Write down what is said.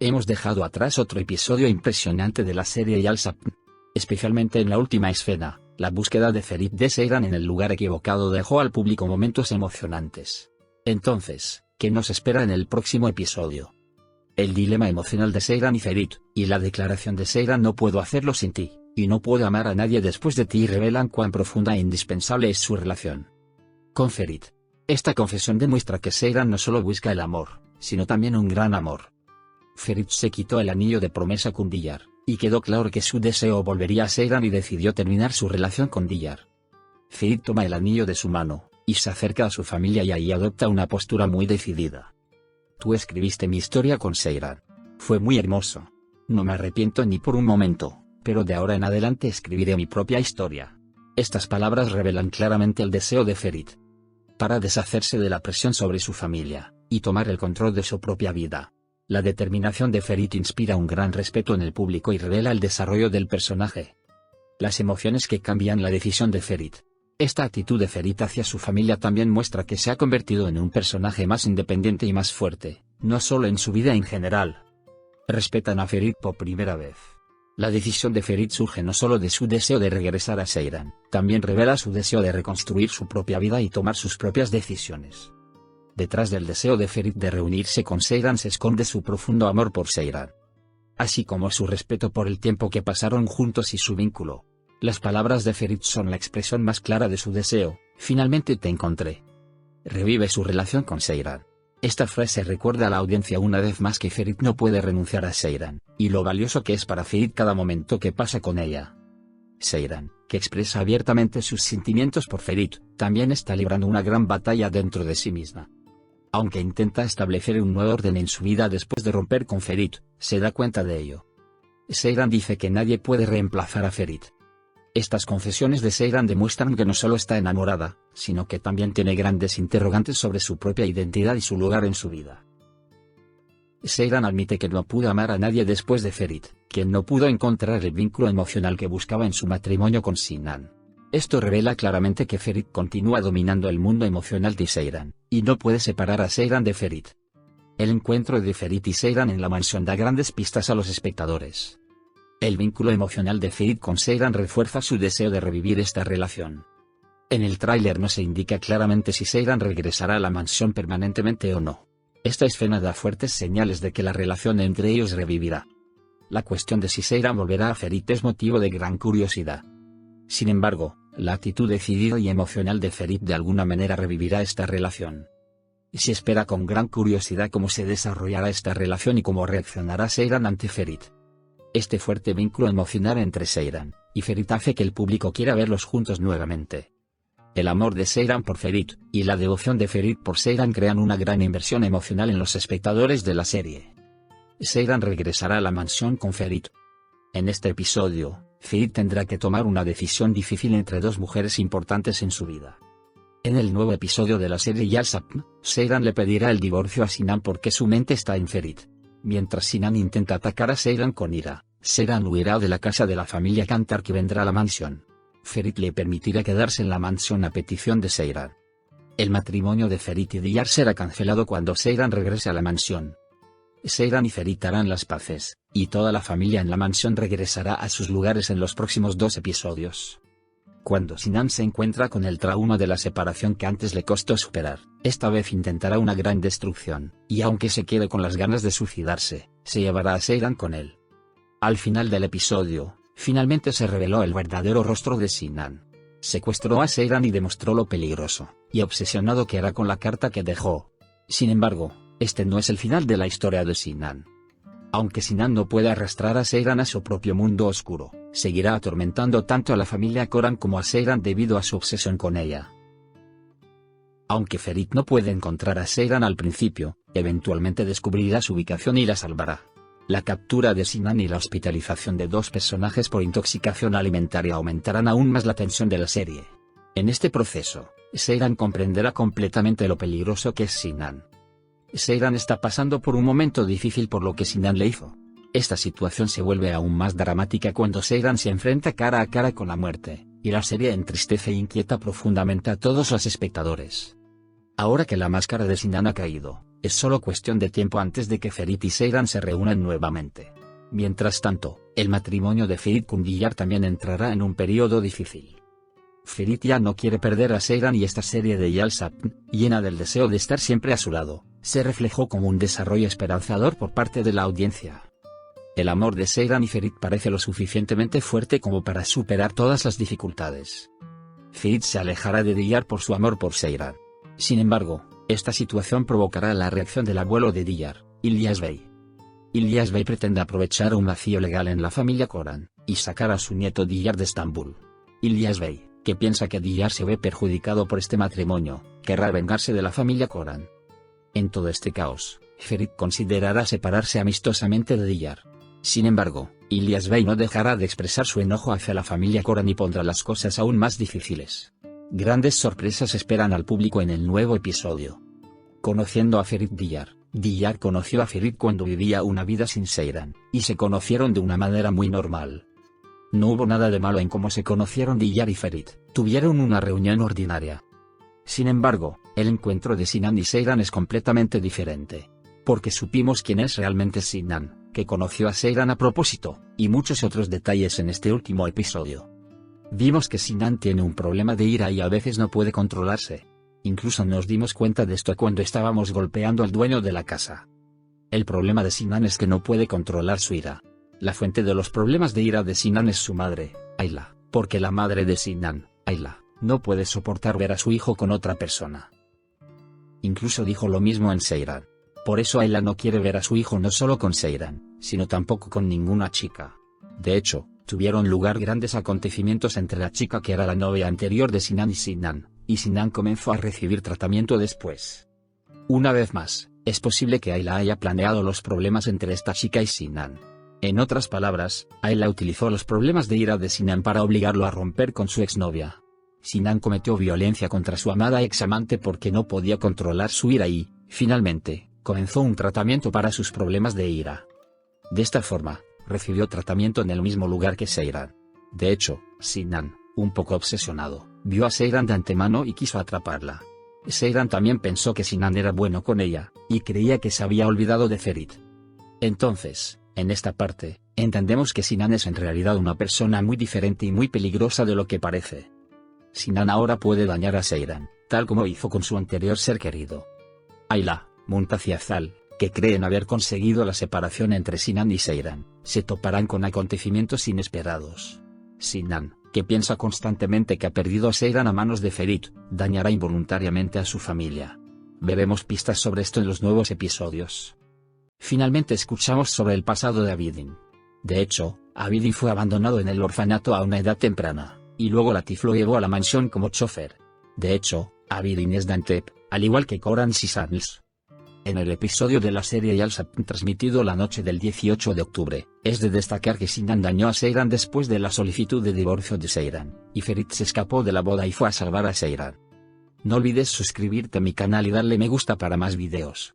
Hemos dejado atrás otro episodio impresionante de la serie Yalsap, especialmente en la última escena. La búsqueda de Ferit de Seyran en el lugar equivocado dejó al público momentos emocionantes. Entonces, ¿qué nos espera en el próximo episodio? El dilema emocional de Seyran y Ferit, y la declaración de Seyran: no puedo hacerlo sin ti, y no puedo amar a nadie después de ti, revelan cuán profunda e indispensable es su relación con Ferit. Esta confesión demuestra que Seyran no solo busca el amor, sino también un gran amor. Ferit se quitó el anillo de promesa con Diyar, y quedó claro que su deseo volvería a Seyran y decidió terminar su relación con Diyar. Ferit toma el anillo de su mano, y se acerca a su familia y ahí adopta una postura muy decidida. Tú escribiste mi historia con Seyran. Fue muy hermoso. No me arrepiento ni por un momento, pero de ahora en adelante escribiré mi propia historia. Estas palabras revelan claramente el deseo de Ferit para deshacerse de la presión sobre su familia, y tomar el control de su propia vida. La determinación de Ferit inspira un gran respeto en el público y revela el desarrollo del personaje. Las emociones que cambian la decisión de Ferit. Esta actitud de Ferit hacia su familia también muestra que se ha convertido en un personaje más independiente y más fuerte, no solo en su vida en general. Respetan a Ferit por primera vez. La decisión de Ferit surge no solo de su deseo de regresar a Seyran, también revela su deseo de reconstruir su propia vida y tomar sus propias decisiones. Detrás del deseo de Ferit de reunirse con Seyran se esconde su profundo amor por Seyran, así como su respeto por el tiempo que pasaron juntos y su vínculo. Las palabras de Ferit son la expresión más clara de su deseo: finalmente te encontré. Revive su relación con Seyran. Esta frase recuerda a la audiencia una vez más que Ferit no puede renunciar a Seyran, y lo valioso que es para Ferit cada momento que pasa con ella. Seyran, que expresa abiertamente sus sentimientos por Ferit, también está librando una gran batalla dentro de sí misma. Aunque intenta establecer un nuevo orden en su vida después de romper con Ferit, se da cuenta de ello. Seyran dice que nadie puede reemplazar a Ferit. Estas confesiones de Seyran demuestran que no solo está enamorada, sino que también tiene grandes interrogantes sobre su propia identidad y su lugar en su vida. Seyran admite que no pudo amar a nadie después de Ferit, quien no pudo encontrar el vínculo emocional que buscaba en su matrimonio con Sinan. Esto revela claramente que Ferit continúa dominando el mundo emocional de Seyran, y no puede separar a Seyran de Ferit. El encuentro de Ferit y Seyran en la mansión da grandes pistas a los espectadores. El vínculo emocional de Ferit con Seyran refuerza su deseo de revivir esta relación. En el tráiler no se indica claramente si Seyran regresará a la mansión permanentemente o no. Esta escena da fuertes señales de que la relación entre ellos revivirá. La cuestión de si Seyran volverá a Ferit es motivo de gran curiosidad. Sin embargo, la actitud decidida y emocional de Ferit de alguna manera revivirá esta relación. Se espera con gran curiosidad cómo se desarrollará esta relación y cómo reaccionará Seyran ante Ferit. Este fuerte vínculo emocional entre Seyran y Ferit hace que el público quiera verlos juntos nuevamente. El amor de Seyran por Ferit, y la devoción de Ferit por Seyran crean una gran inversión emocional en los espectadores de la serie. Seyran regresará a la mansión con Ferit. En este episodio, Ferit tendrá que tomar una decisión difícil entre dos mujeres importantes en su vida. En el nuevo episodio de la serie Yalsap, Seyran le pedirá el divorcio a Sinan porque su mente está en Ferit. Mientras Sinan intenta atacar a Seyran con ira, Seyran huirá de la casa de la familia Kantar que vendrá a la mansión. Ferit le permitirá quedarse en la mansión a petición de Seyran. El matrimonio de Ferit y Diyar será cancelado cuando Seyran regrese a la mansión. Seyran y Ferit harán las paces, y toda la familia en la mansión regresará a sus lugares en los próximos 2 episodios. Cuando Sinan se encuentra con el trauma de la separación que antes le costó superar, esta vez intentará una gran destrucción, y aunque se quede con las ganas de suicidarse, se llevará a Seyran con él. Al final del episodio, finalmente se reveló el verdadero rostro de Sinan. Secuestró a Seyran y demostró lo peligroso y obsesionado que era con la carta que dejó. Sin embargo, este no es el final de la historia de Sinan. Aunque Sinan no puede arrastrar a Seyran a su propio mundo oscuro, seguirá atormentando tanto a la familia Koran como a Seyran debido a su obsesión con ella. Aunque Ferit no puede encontrar a Seyran al principio, eventualmente descubrirá su ubicación y la salvará. La captura de Sinan y la hospitalización de 2 personajes por intoxicación alimentaria aumentarán aún más la tensión de la serie. En este proceso, Seyran comprenderá completamente lo peligroso que es Sinan. Seyran está pasando por un momento difícil por lo que Sinan le hizo. Esta situación se vuelve aún más dramática cuando Seyran se enfrenta cara a cara con la muerte, y la serie entristece e inquieta profundamente a todos los espectadores. Ahora que la máscara de Sinan ha caído, Es solo cuestión de tiempo antes de que Ferit y Seyran se reúnan nuevamente. Mientras tanto, el matrimonio de Ferit con Diyar también entrará en un periodo difícil. Ferit ya no quiere perder a Seyran y esta serie de Yalsapn, llena del deseo de estar siempre a su lado, se reflejó como un desarrollo esperanzador por parte de la audiencia. El amor de Seyran y Ferit parece lo suficientemente fuerte como para superar todas las dificultades. Ferit se alejará de Diyar por su amor por Seyran. Sin embargo, esta situación provocará la reacción del abuelo de Diyar, İlyas Bey. İlyas Bey pretende aprovechar un vacío legal en la familia Koran, y sacar a su nieto Diyar de Estambul. İlyas Bey, que piensa que Diyar se ve perjudicado por este matrimonio, querrá vengarse de la familia Koran. En todo este caos, Ferit considerará separarse amistosamente de Diyar. Sin embargo, İlyas Bey no dejará de expresar su enojo hacia la familia Koran y pondrá las cosas aún más difíciles. Grandes sorpresas esperan al público en el nuevo episodio. Conociendo a Ferit Diyar. Diyar conoció a Ferit cuando vivía una vida sin Seyran, y se conocieron de una manera muy normal. No hubo nada de malo en cómo se conocieron Diyar y Ferit, tuvieron una reunión ordinaria. Sin embargo, el encuentro de Sinan y Seyran es completamente diferente. Porque supimos quién es realmente Sinan, que conoció a Seyran a propósito, y muchos otros detalles en este último episodio. Vimos que Sinan tiene un problema de ira y a veces no puede controlarse. Incluso nos dimos cuenta de esto cuando estábamos golpeando al dueño de la casa. El problema de Sinan es que no puede controlar su ira. La fuente de los problemas de ira de Sinan es su madre, Ayla, porque la madre de Sinan, Ayla, no puede soportar ver a su hijo con otra persona. Incluso dijo lo mismo en Seyran. Por eso Ayla no quiere ver a su hijo no solo con Seyran, sino tampoco con ninguna chica. De hecho, tuvieron lugar grandes acontecimientos entre la chica que era la novia anterior de Sinan y Sinan comenzó a recibir tratamiento después. Una vez más, es posible que Ayla haya planeado los problemas entre esta chica y Sinan. En otras palabras, Ayla utilizó los problemas de ira de Sinan para obligarlo a romper con su exnovia. Sinan cometió violencia contra su amada examante porque no podía controlar su ira y, finalmente, comenzó un tratamiento para sus problemas de ira. De esta forma, recibió tratamiento en el mismo lugar que Seyran. De hecho, Sinan, un poco obsesionado, vio a Seyran de antemano y quiso atraparla. Seyran también pensó que Sinan era bueno con ella, y creía que se había olvidado de Ferit. Entonces, en esta parte, entendemos que Sinan es en realidad una persona muy diferente y muy peligrosa de lo que parece. Sinan ahora puede dañar a Seyran, tal como hizo con su anterior ser querido. Ayla, Mumtaz y Azal, que creen haber conseguido la separación entre Sinan y Seyran, se toparán con acontecimientos inesperados. Sinan, que piensa constantemente que ha perdido a Seyran a manos de Ferit, dañará involuntariamente a su familia. Veremos pistas sobre esto en los nuevos episodios. Finalmente escuchamos sobre el pasado de Abidin. De hecho, Abidin fue abandonado en el orfanato a una edad temprana, y luego Latif lo llevó a la mansión como chofer. De hecho, Abidin es de Antep, al igual que Koran Sisans. En el episodio de la serie Yalsapn transmitido la noche del 18 de octubre, es de destacar que Sinan dañó a Seyran después de la solicitud de divorcio de Seyran, y Ferit se escapó de la boda y fue a salvar a Seyran. No olvides suscribirte a mi canal y darle me gusta para más videos.